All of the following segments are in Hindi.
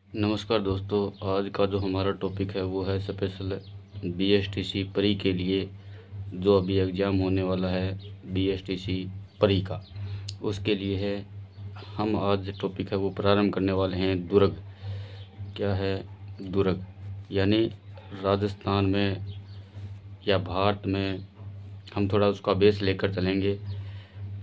नमस्कार दोस्तों, आज का जो हमारा टॉपिक है वो है स्पेशल बीएसटीसी प्री के लिए जो अभी एग्ज़ाम होने वाला है बीएसटीसी प्री का, उसके लिए है। हम आज टॉपिक है वो प्रारंभ करने वाले हैं दुर्ग। क्या है दुर्ग? यानी राजस्थान में या भारत में हम थोड़ा उसका बेस लेकर चलेंगे।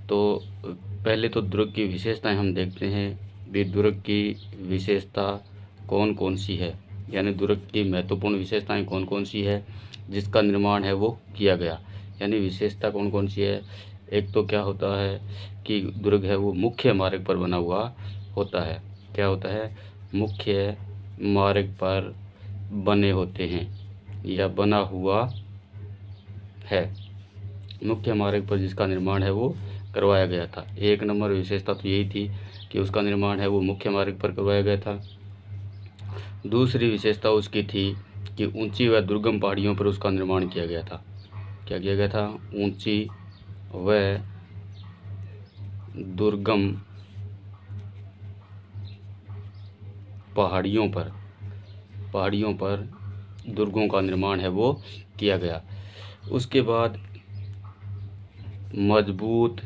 तो पहले तो दुर्ग की विशेषताएं हम देखते हैं भी दुर्ग की विशेषता कौन कौन सी है, यानी दुर्ग की महत्वपूर्ण विशेषताएं कौन कौन सी है जिसका निर्माण है वो किया गया। यानी विशेषता कौन कौन सी है? एक तो क्या होता है कि दुर्ग है वो मुख्य मार्ग पर बना हुआ होता है। क्या होता है? मुख्य मार्ग पर बने होते हैं या बना हुआ है। मुख्य मार्ग पर जिसका निर्माण है वो करवाया गया था। एक नंबर विशेषता तो यही थी कि उसका निर्माण है वो मुख्य मार्ग पर करवाया गया था। दूसरी विशेषता उसकी थी कि ऊंची व दुर्गम पहाड़ियों पर उसका निर्माण किया गया था। क्या किया गया था? ऊंची व दुर्गम पहाड़ियों पर दुर्गों का निर्माण है वो किया गया। उसके बाद मजबूत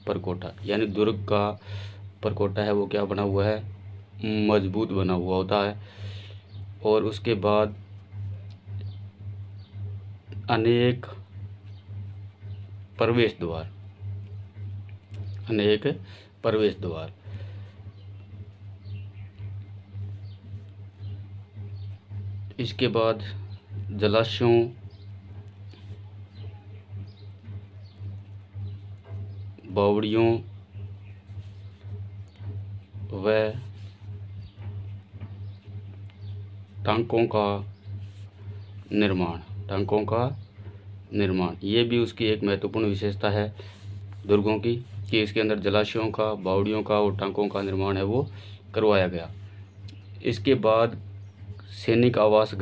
परकोटा, यानी दुर्ग का परकोटा है वो क्या बना हुआ है? मजबूत बना हुआ होता है। और उसके बाद अनेक प्रवेश द्वार। इसके बाद जलाशयों बावड़ियों व टांकों का निर्माण ये भी उसकी एक महत्वपूर्ण विशेषता है दुर्गों की, कि इसके अंदर जलाशयों का, बावड़ियों का और टांकों का निर्माण है वो करवाया गया। इसके बाद सैनिक आवास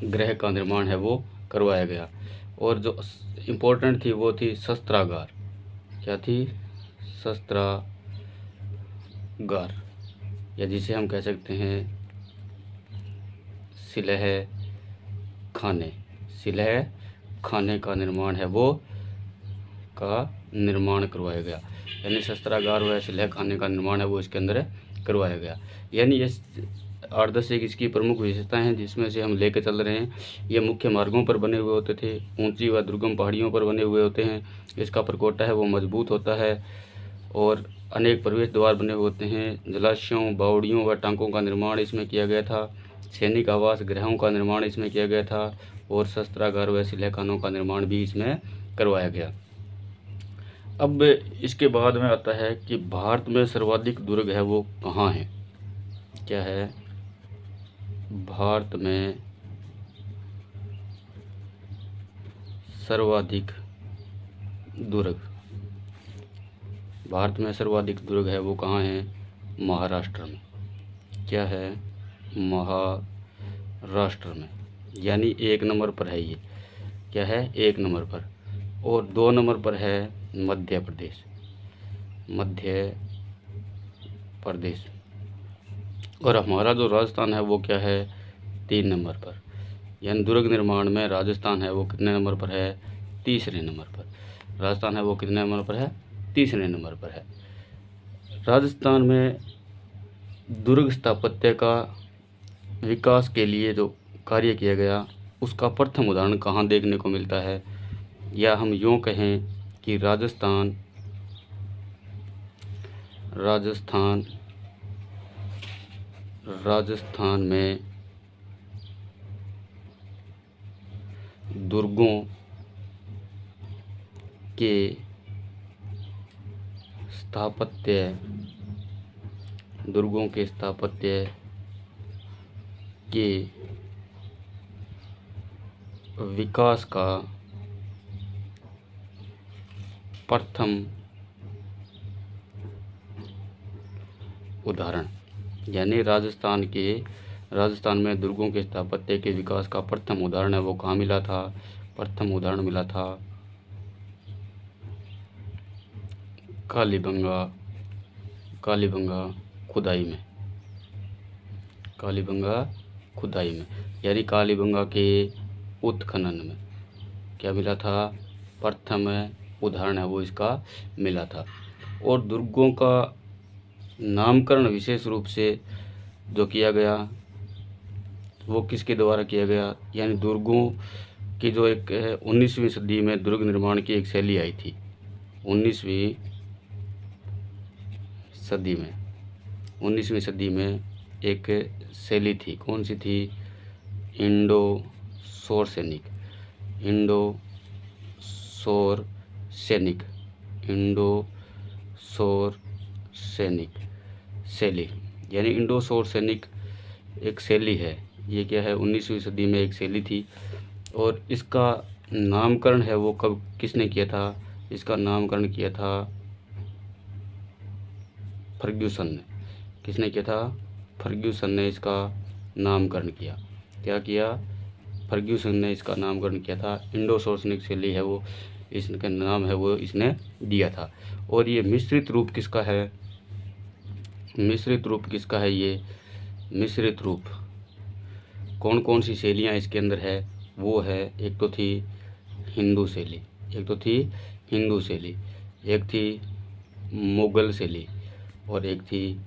गृह का निर्माण है वो करवाया गया। और जो इम्पोर्टेंट थी वो थी शस्त्रागार। क्या थी? शस्त्रागार, या जिसे हम कह सकते हैं सिलह खाने का निर्माण है वो करवाया गया। यानी शस्त्रागार व सिलह खाने का निर्माण है वो इसके अंदर करवाया गया। यानी ये 8-10 एक इसकी प्रमुख विशेषताएं हैं जिसमें से हम लेकर चल रहे हैं। ये मुख्य मार्गों पर बने हुए होते थे, ऊंची व दुर्गम पहाड़ियों पर बने हुए होते हैं। इसका परकोटा है वो मजबूत होता है और अनेक प्रवेश द्वार बने होते हैं। जलाशयों, बावड़ियों व टांकों का निर्माण इसमें किया गया था। सैनिक आवास गृहों का निर्माण इसमें किया गया था और शस्त्रागार व सिलह खानों का निर्माण भी इसमें करवाया गया। अब इसके बाद में आता है कि भारत में सर्वाधिक दुर्ग है वो कहाँ है? क्या है? भारत में सर्वाधिक दुर्ग है वो कहाँ है? महाराष्ट्र में। क्या है? महाराष्ट्र में। यानी 1 नंबर पर है ये। क्या है? 1 नंबर पर। और 2 नंबर पर है मध्य प्रदेश। और हमारा जो राजस्थान है वो क्या है? 3 नंबर पर। यानी दुर्ग निर्माण में राजस्थान है वो कितने नंबर पर है? तीसरे नंबर पर। राजस्थान है वो कितने नंबर पर है? तीसरे नंबर पर है। राजस्थान में दुर्ग स्थापत्य का विकास के लिए जो कार्य किया गया उसका प्रथम उदाहरण कहाँ देखने को मिलता है? या हम यूँ कहें कि राजस्थान में दुर्गों के स्थापत्य के विकास का प्रथम उदाहरण, यानी राजस्थान के राजस्थान में दुर्गों के स्थापत्य के विकास का प्रथम उदाहरण है वो कहाँ मिला था? प्रथम उदाहरण मिला था कालीबंगा खुदाई में। कालीबंगा खुदाई में यानी कालीबंगा के उत्खनन में क्या मिला था? प्रथम उदाहरण है वो इसका मिला था। और दुर्गों का नामकरण विशेष रूप से जो किया गया वो किसके द्वारा किया गया? यानी दुर्गों की जो एक 19वीं सदी में दुर्ग निर्माण की एक शैली आई थी। 19वीं सदी में एक शैली थी, कौन सी थी? इंडो सैनिक शैली, यानी इंडो सैनिक एक शैली है। ये क्या है? 19वीं सदी में एक शैली थी। और इसका नामकरण है वो कब किसने किया था? इसका नामकरण किया था फर्ग्यूसन ने। किसने किया था? फर्ग्यूसन ने इसका नामकरण किया। क्या किया? फर्ग्यूसन ने इसका नामकरण किया था। इंडो सैनिक शैली है वो, इसका नाम है वो इसने दिया था। और ये मिश्रित रूप किसका है? ये मिश्रित रूप कौन कौन सी शैलियाँ इसके अंदर है? वो है, एक तो थी हिंदू शैली, एक थी मुगल शैली और एक थी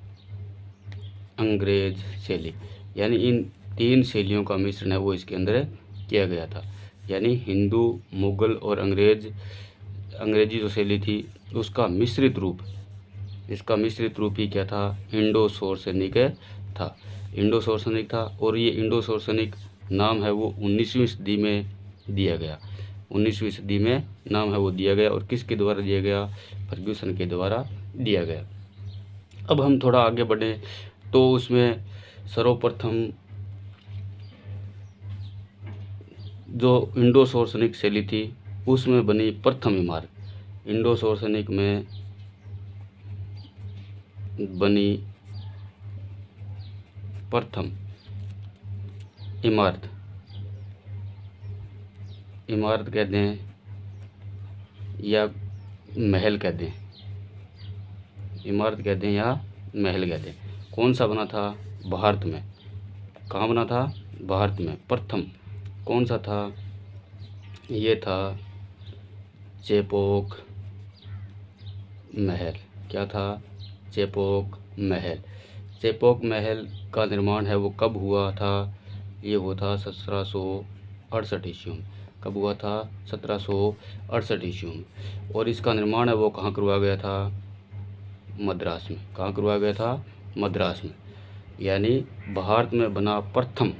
अंग्रेज शैली। यानी इन 3 शैलियों का मिश्रण है वो इसके अंदर किया गया था। यानी हिंदू, मुगल और अंग्रेजी जो शैली थी उसका मिश्रित रूप, इसका मिश्रित रूप ही क्या था? इंडो सैनिक था। और ये इंडो सैनिक नाम है वो 19वीं सदी में दिया गया। 19वीं सदी में नाम है वो दिया गया। और किसके द्वारा दिया गया? फर्ग्यूसन के द्वारा दिया गया। अब हम थोड़ा आगे बढ़े तो उसमें सर्वप्रथम जो इंडो सैनिक शैली थी उसमें बनी प्रथम इमारत, इंडो सैनिक में बनी प्रथम इमारत कहते हैं या महल कहते हैं। इमारत कहते हैं या महल कहते हैं। कौन सा बना था? भारत में। कहाँ बना था? भारत में। प्रथम कौन सा था? ये था चेपोक महल। क्या था? चेपोक महल। चेपोक महल का निर्माण है वो कब हुआ था? ये हुआ था 1768 ईस्वी में। कब हुआ था? 1768 ईस्वी में। और इसका निर्माण है वो कहाँ करवाया गया था? मद्रास में। कहाँ करवाया गया था? मद्रास में। यानी भारत में बना प्रथम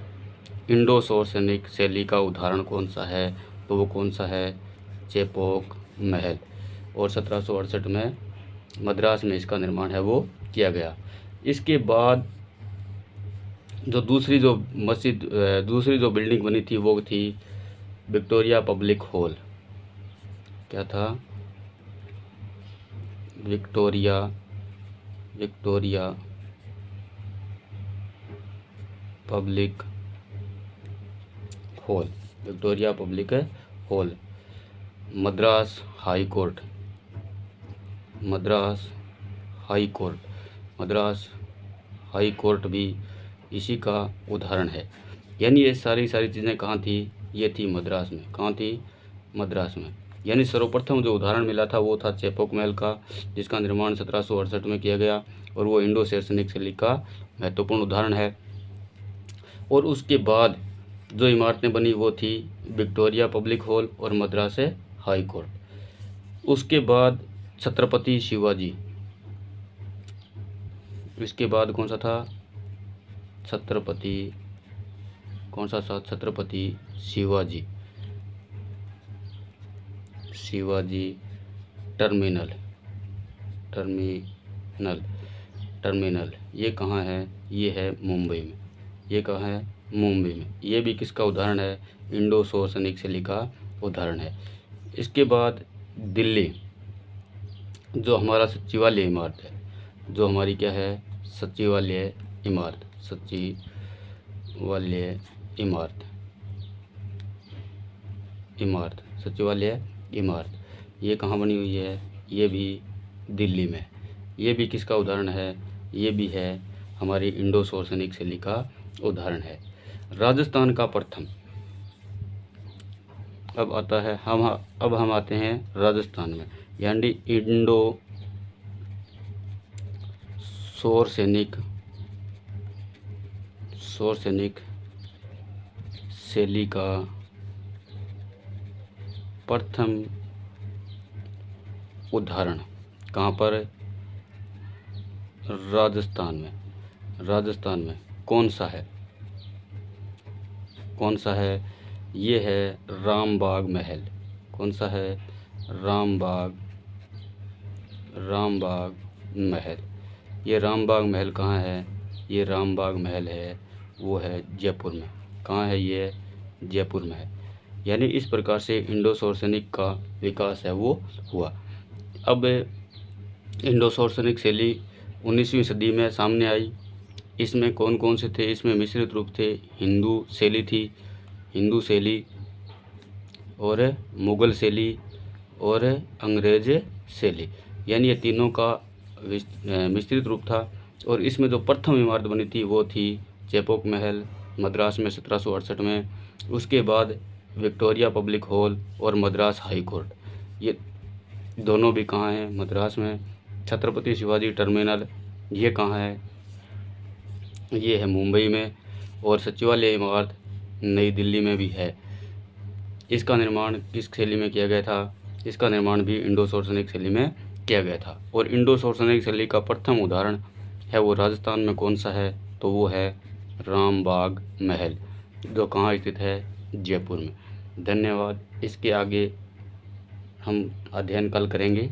इंडो सैनिक शैली का उदाहरण कौन सा है? तो वो कौन सा है? चेपोक महल। और 1768 में मद्रास में इसका निर्माण है वो किया गया। इसके बाद जो दूसरी जो बिल्डिंग बनी थी वो थी विक्टोरिया पब्लिक हॉल। क्या था? Victoria public hall. Madras high court भी इसी का उदाहरण है। यानी ये सारी चीज़ें कहाँ थी? ये थी मद्रास में। कहाँ थी? मद्रास में। यानी सर्वप्रथम जो उदाहरण मिला था वो था चेपोक महल का, जिसका निर्माण 1768 में किया गया। और वो इंडो सैनिक शैली का महत्वपूर्ण उदाहरण है। और उसके बाद जो इमारतें बनी वो थी विक्टोरिया पब्लिक हॉल और मद्रास हाई कोर्ट। उसके बाद छत्रपति शिवाजी। इसके बाद कौन सा था? छत्रपति शिवाजी टर्मिनल। ये कहाँ है? ये है मुंबई में। ये कहाँ है? मुंबई में। ये भी किसका उदाहरण है? इंडो सैनिक शैली का उदाहरण है। इसके बाद दिल्ली, जो हमारा सचिवालय इमारत है, जो हमारी क्या है? सचिवालय इमारत। सचिवालय इमारत, सचिवालय इमारत ये कहाँ बनी हुई है? ये भी दिल्ली में। ये भी किसका उदाहरण है? ये भी है हमारी इंडो सैनिक शैली का उदाहरण है। राजस्थान का प्रथम, अब आता है अब हम आते हैं राजस्थान में, यानी इंडो सैनिक शैली का प्रथम उदाहरण कहाँ पर? राजस्थान में कौन सा है? ये है रामबाग महल। कौन सा है? रामबाग महल। ये रामबाग महल कहाँ है? ये रामबाग महल है वो है जयपुर में। कहाँ है ये? जयपुर में है। यानी इस प्रकार से इंडो सैनिक का विकास है वो हुआ। अब इंडो सैनिक शैली 19वीं सदी में सामने आई। इसमें कौन कौन से थे? इसमें मिश्रित रूप थे। हिंदू शैली और मुग़ल शैली और अंग्रेज शैली, यानी ये तीनों का मिश्रित रूप था। और इसमें जो प्रथम इमारत बनी थी वो थी चेपॉक महल, मद्रास में 1768 में। उसके बाद विक्टोरिया पब्लिक हॉल और मद्रास हाई कोर्ट, ये दोनों भी कहाँ हैं? मद्रास में। छत्रपति शिवाजी टर्मिनल ये कहाँ है? ये है मुंबई में। और सचिवालय इमारत नई दिल्ली में भी है। इसका निर्माण किस शैली में किया गया था? इसका निर्माण भी इंडो सैनिक शैली में किया गया था। और इंडो सैनिक शैली का प्रथम उदाहरण है वो राजस्थान में कौन सा है? तो वो है रामबाग महल, जो कहाँ स्थित है? जयपुर में। धन्यवाद। इसके आगे हम अध्ययन कल करेंगे।